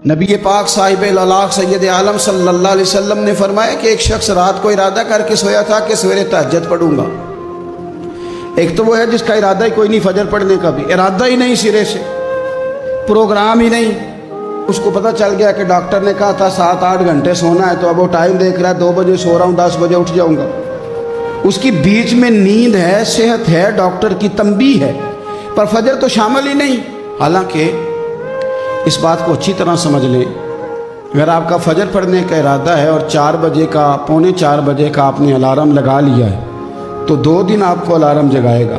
نبی پاک صاحب الالاق سید عالم صلی اللہ علیہ وسلم نے فرمایا کہ ایک شخص رات کو ارادہ کر کے سویا تھا کہ سویرے تہجد پڑھوں گا۔ ایک تو وہ ہے جس کا ارادہ ہی کوئی نہیں، فجر پڑھنے کا بھی ارادہ ہی نہیں، سرے سے پروگرام ہی نہیں۔ اس کو پتہ چل گیا کہ ڈاکٹر نے کہا تھا 7-8 گھنٹے سونا ہے، تو اب وہ ٹائم دیکھ رہا ہے 2 بجے سو رہا ہوں، 10 بجے اٹھ جاؤں گا۔ اس کی بیچ میں نیند ہے، صحت ہے، ڈاکٹر کی تنبیہ ہے، پر فجر تو شامل ہی نہیں۔ حالانکہ اس بات کو اچھی طرح سمجھ لیں، اگر آپ کا فجر پڑھنے کا ارادہ ہے اور 4 بجے کا 3:45 بجے کا آپ نے الارم لگا لیا ہے، تو 2 دن آپ کو الارم جگائے گا،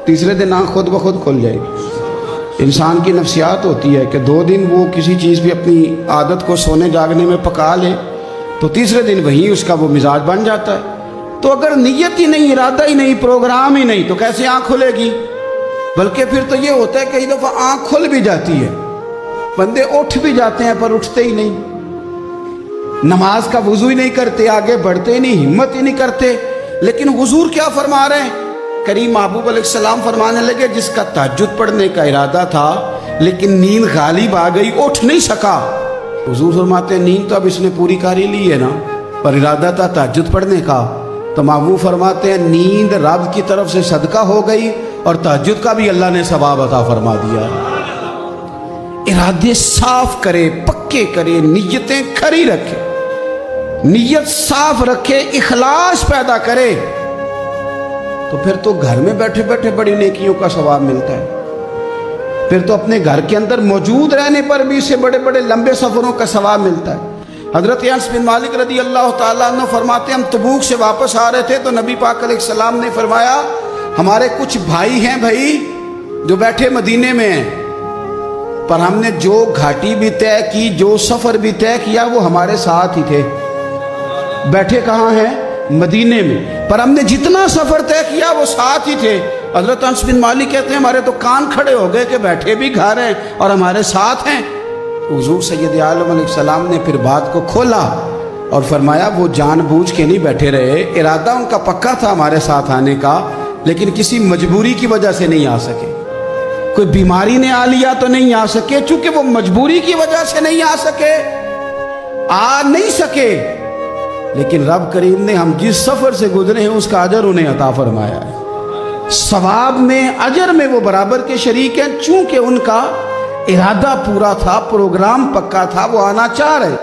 تیسرے دن آنکھ خود بخود کھل جائے گی۔ انسان کی نفسیات ہوتی ہے کہ 2 دن وہ کسی چیز بھی اپنی عادت کو سونے جاگنے میں پکا لے تو تیسرے دن وہیں اس کا وہ مزاج بن جاتا ہے۔ تو اگر نیت ہی نہیں، ارادہ ہی نہیں، پروگرام ہی نہیں، تو کیسے آنکھ کھلے گی؟ بلکہ پھر تو یہ ہوتا ہے کئی دفعہ آنکھ کھل بھی جاتی ہے، بندے اٹھ بھی جاتے ہیں پر اٹھتے ہی نہیں، نماز کا وضو ہی نہیں کرتے، آگے بڑھتے ہی نہیں، ہمت ہی نہیں کرتے۔ لیکن حضور کیا فرما رہے ہیں؟ کریم محبوب علیہ السلام فرمانے لگے جس کا تہجد پڑھنے کا ارادہ تھا لیکن نیند غالب آ گئی، اٹھ نہیں سکا۔ حضور فرماتے ہیں نیند تو اب اس نے پوری کر ہی لی ہے نا، پر ارادہ تھا تہجد پڑھنے کا۔ تو محبوب فرماتے ہیں نیند رب کی طرف سے صدقہ ہو گئی اور تہجد کا بھی اللہ نے ثواب عطا فرما دیا۔ ارادے صاف کرے، پکے کرے، نیتیں کھری رکھے، نیت صاف رکھے، اخلاص پیدا کرے، تو پھر تو گھر میں بیٹھے بیٹھے بڑی نیکیوں کا ثواب ملتا ہے۔ پھر تو اپنے گھر کے اندر موجود رہنے پر بھی اسے بڑے بڑے لمبے سفروں کا ثواب ملتا ہے۔ حضرت انس بن مالک رضی اللہ تعالیٰ عنہ فرماتے ہیں ہم تبوک سے واپس آ رہے تھے تو نبی پاک علیہ السلام نے فرمایا ہمارے کچھ بھائی ہیں بھائی جو بیٹھے مدینے میں ہیں، پر ہم نے جو گھاٹی بھی طے کی، جو سفر بھی طے کیا، وہ ہمارے ساتھ ہی تھے۔ بیٹھے کہاں ہیں؟ مدینے میں، پر ہم نے جتنا سفر طے کیا وہ ساتھ ہی تھے۔ حضرت انس بن مالک کہتے ہیں ہمارے تو کان کھڑے ہو گئے کہ بیٹھے بھی گھر ہیں اور ہمارے ساتھ ہیں۔ حضور سید عالم علیہ السلام نے پھر بات کو کھولا اور فرمایا وہ جان بوجھ کے نہیں بیٹھے رہے، ارادہ ان کا پکا تھا ہمارے ساتھ آنے کا، لیکن کسی مجبوری کی وجہ سے نہیں آ سکے۔ کوئی بیماری نے آ لیا تو نہیں آ سکے، چونکہ وہ مجبوری کی وجہ سے نہیں آ سکے، آ نہیں سکے، لیکن رب کریم نے ہم جس سفر سے گزرے ہیں اس کا اجر انہیں عطا فرمایا ہے۔ ثواب میں، اجر میں وہ برابر کے شریک ہیں، چونکہ ان کا ارادہ پورا تھا، پروگرام پکا تھا، وہ آنا چاہ رہے۔